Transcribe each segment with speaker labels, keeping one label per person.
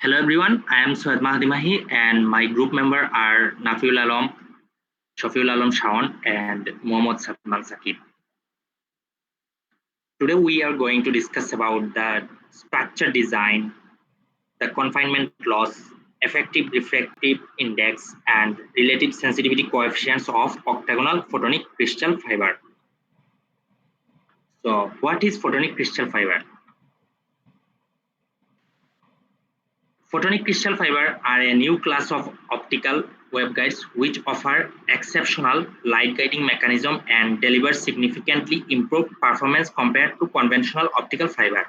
Speaker 1: Hello everyone, I am Syed Mahdi Mahi and my group member are Nafiul Alam, Shafiul Alam Shawan and Mohammad Satman Sakib. Today we are going to discuss about the structure design, the confinement loss, effective refractive index and relative sensitivity coefficients of octagonal photonic crystal fiber. So what is photonic crystal fiber? Photonic crystal fiber are a new class of optical waveguides which offer exceptional light guiding mechanism and deliver significantly improved performance compared to conventional optical fiber.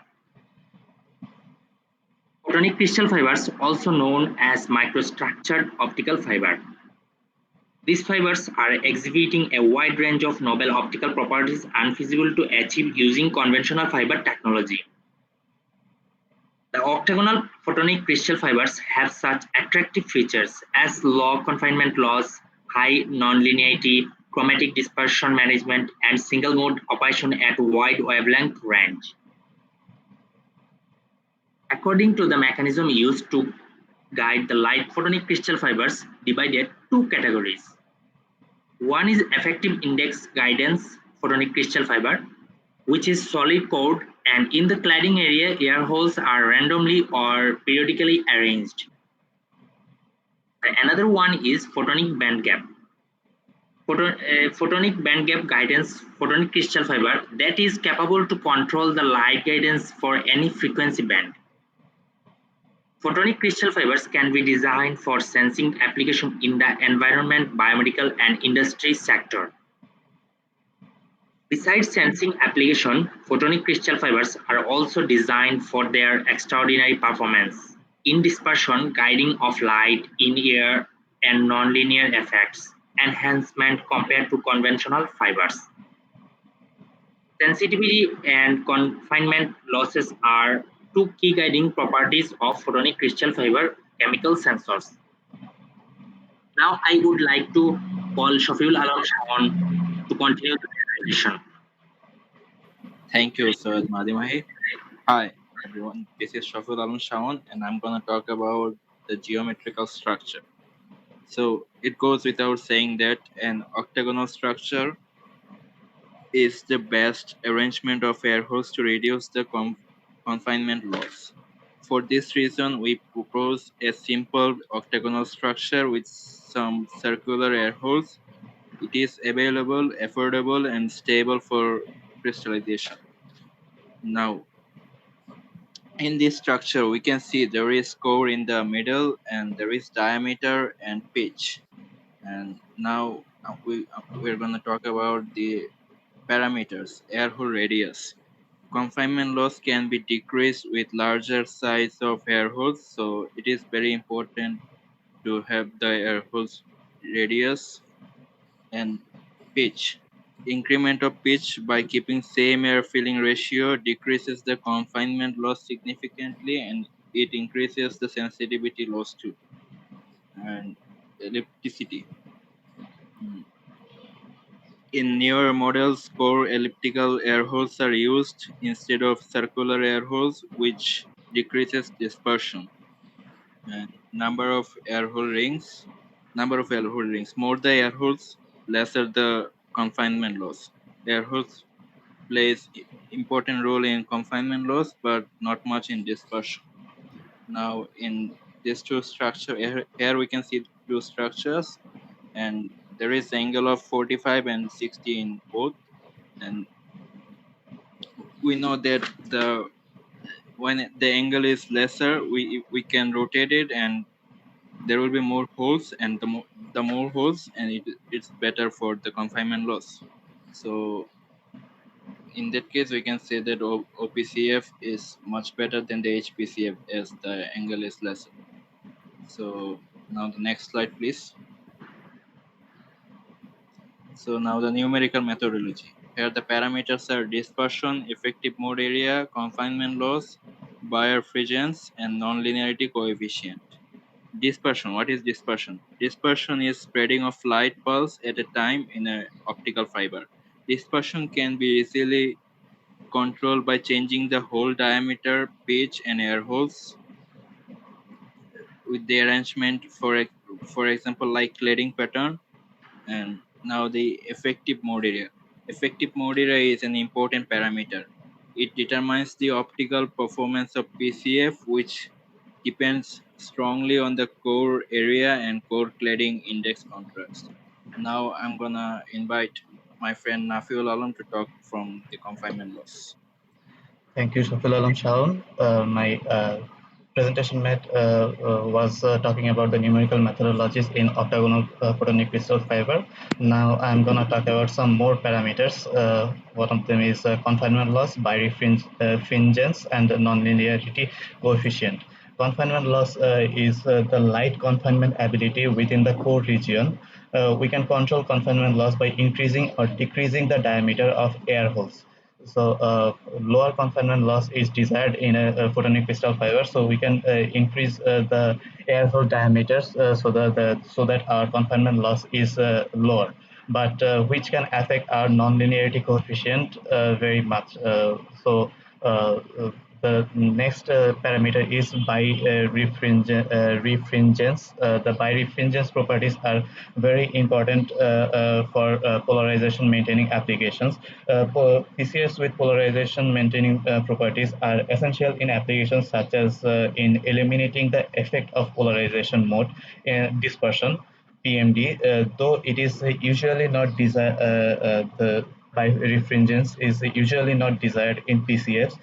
Speaker 1: Photonic crystal fibers, also known as microstructured optical fiber. These fibers are exhibiting a wide range of novel optical properties unfeasible to achieve using conventional fiber technology. The octagonal photonic crystal fibers have such attractive features as low confinement loss, high nonlinearity, chromatic dispersion management, and single mode operation at wide wavelength range. According to the mechanism used to guide the light, photonic crystal fibers divided two categories. One is effective index guidance photonic crystal fiber, which is solid cored, and in the cladding area, air holes are randomly or periodically arranged. Another one is photonic band gap. Photonic band gap guidance photonic crystal fiber that is capable to control the light guidance for any frequency band. Photonic crystal fibers can be designed for sensing application in the environment, biomedical, and industry sector. Besides sensing application, photonic crystal fibers are also designed for their extraordinary performance in dispersion, guiding of light in air, and nonlinear effects enhancement compared to conventional fibers. Sensitivity and confinement losses are two key guiding properties of photonic crystal fiber chemical sensors. Now I would like to call Shafiul Alam Shawan to continue the presentation.
Speaker 2: Thank you, Sir Madimahi. Hi, everyone. This is Shaful Alam Shawan, and I'm going to talk about the geometrical structure. So it goes without saying that an octagonal structure is the best arrangement of air holes to reduce the confinement loss. For this reason, we propose a simple octagonal structure with some circular air holes. It is available, affordable, and stable for crystallization. Now, in this structure, we can see there is core in the middle and there is diameter and pitch. And now we're going to talk about the parameters, air hole radius. Confinement loss can be decreased with larger size of air holes, so it is very important to have the air holes radius. And pitch. Increment of pitch by keeping same air filling ratio decreases the confinement loss significantly, and it increases the sensitivity loss too. And ellipticity. In newer models, core elliptical air holes are used instead of circular air holes, which decreases dispersion. And number of air hole rings. More the air holes, lesser the confinement loss. Air holes plays important role in confinement loss, but not much in dispersion. Now, in these two structure, here we can see two structures, and there is angle of 45 and 60 in both, and we know that when the angle is lesser, we can rotate it, and there will be more holes, and the more holes, and it's better for the confinement loss. So in that case, we can say that OPCF is much better than the HPCF as the angle is lesser. So now the next slide, please. So now the numerical methodology. Here the parameters are dispersion, effective mode area, confinement loss, birefringence, and nonlinearity coefficient. Dispersion. What is dispersion? Dispersion is spreading of light pulse at a time in an optical fiber. Dispersion can be easily controlled by changing the hole diameter, pitch, and air holes. with the arrangement, for example, like cladding pattern. And now the effective mode area. Effective mode area is an important parameter. It determines the optical performance of PCF, which depends strongly on the core area and core cladding index contrast. Now I'm gonna invite my friend Nafiul Alam to talk from the confinement loss.
Speaker 3: Thank you, Shafil Alam Shaun. My presentation was talking about the numerical methodologies in octagonal photonic crystal fiber. Now I'm going to talk about some more parameters. One of them is confinement loss, birefringence, and nonlinearity coefficient. Confinement loss is the light confinement ability within the core region. We can control confinement loss by increasing or decreasing the diameter of air holes. So lower confinement loss is desired in a photonic crystal fiber. So we can increase the air hole diameters so that our confinement loss is lower, but which can affect our nonlinearity coefficient very much. The next parameter is birefringence. The birefringence properties are very important for polarization maintaining applications. PCS with polarization maintaining properties are essential in applications such as in eliminating the effect of polarization mode dispersion PMD, though it is usually not desired. The birefringence is usually not desired in PCFs,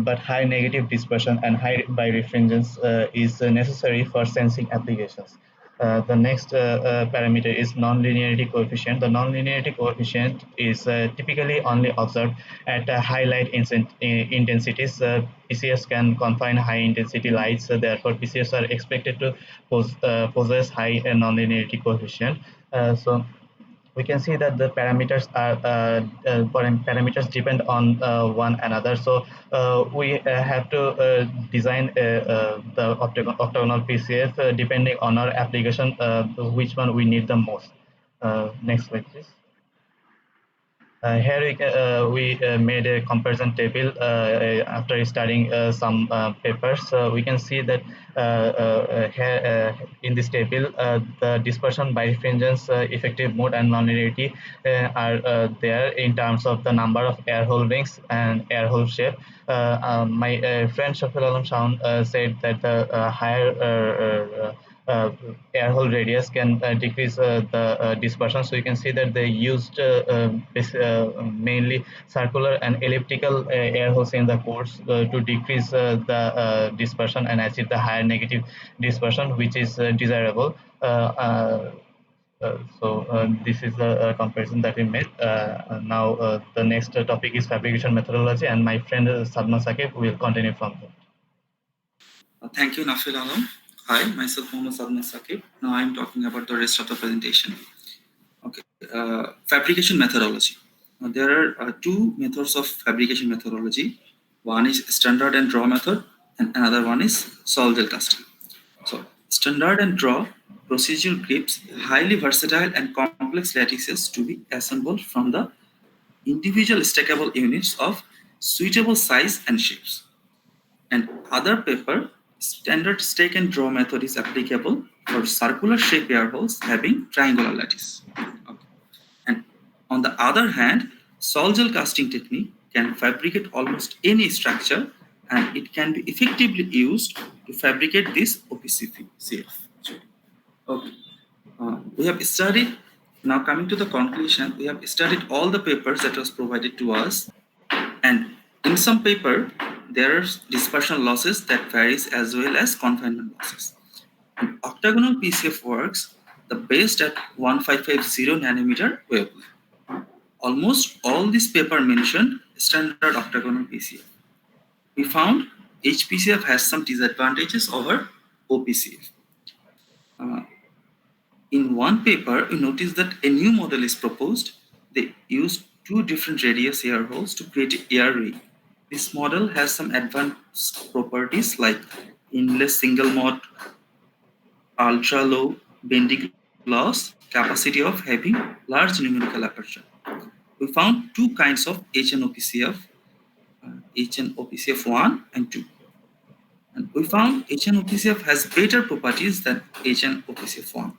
Speaker 3: but high negative dispersion and high birefringence is necessary for sensing applications. The next parameter is nonlinearity coefficient. The nonlinearity coefficient is typically only observed at high light intensities. PCS can confine high intensity lights, therefore PCS are expected to possess high nonlinearity coefficient. So we can see that the parameters are parameters depend on one another. So we have to design the octagonal PCF depending on our application, which one we need the most. Next slide, please. Here we made a comparison table after studying some papers. We can see that here in this table, the dispersion, birefringence, effective mode, and nonlinearity are there in terms of the number of air hole rings and air hole shape. My friend Shafil Alam Shaun said that the higher air hole radius can decrease the dispersion. So you can see that they used mainly circular and elliptical air holes in the cores to decrease the dispersion and achieve the higher negative dispersion, which is desirable. This is the comparison that we made. Now the next topic is fabrication methodology, and my friend Sadma Sakib will continue from there.
Speaker 4: Thank you, Nafil Alam. Hi, myself Mohammad Sadma Sakib. Now I'm talking about the rest of the presentation. Okay, fabrication methodology. Now, there are two methods of fabrication methodology. One is standard and draw method, and another one is sol gel casting. So, standard and draw procedure grips highly versatile and complex lattices to be assembled from the individual stackable units of suitable size and shapes. And other paper, standard stack and draw method is applicable for circular shape air holes having triangular lattice. Okay. And on the other hand, sol gel casting technique can fabricate almost any structure, and it can be effectively used to fabricate this OPCF. Okay. We have studied, now coming to the conclusion, we have studied all the papers that was provided to us, and in some paper, there are dispersion losses that varies as well as confinement losses. And octagonal PCF works the best at 1550 nanometer wavelength. Almost all this paper mentioned standard octagonal PCF. We found HPCF has some disadvantages over OPCF. In one paper, we noticed that a new model is proposed. They used two different radius air holes to create an air ring. This model has some advanced properties like endless single mode, ultra low bending loss, capacity of having large numerical aperture. We found two kinds of HNOPCF, HNOPCF 1 and 2. And we found HNOPCF has better properties than HNOPCF1.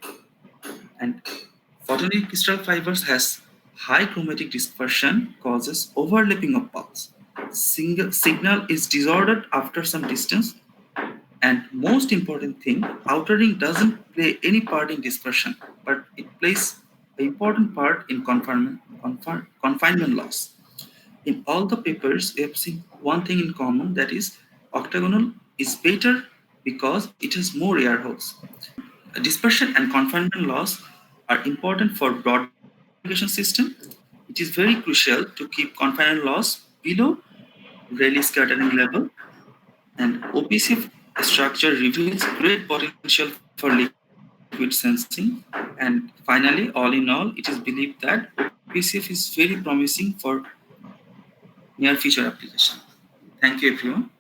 Speaker 4: And photonic crystal fibers has high chromatic dispersion causes overlapping of pulse. Single signal is disordered after some distance. And most important thing, outer ring doesn't play any part in dispersion, but it plays an important part in confinement loss. In all the papers, we have seen one thing in common, that is octagonal is better because it has more air holes. Dispersion and confinement loss are important for broadband communication system. It is very crucial to keep confinement loss below Rayleigh scattering level, and OPC structure reveals great potential for liquid sensing. And finally, all in all, it is believed that OPCF is very promising for near future application. Thank you, everyone.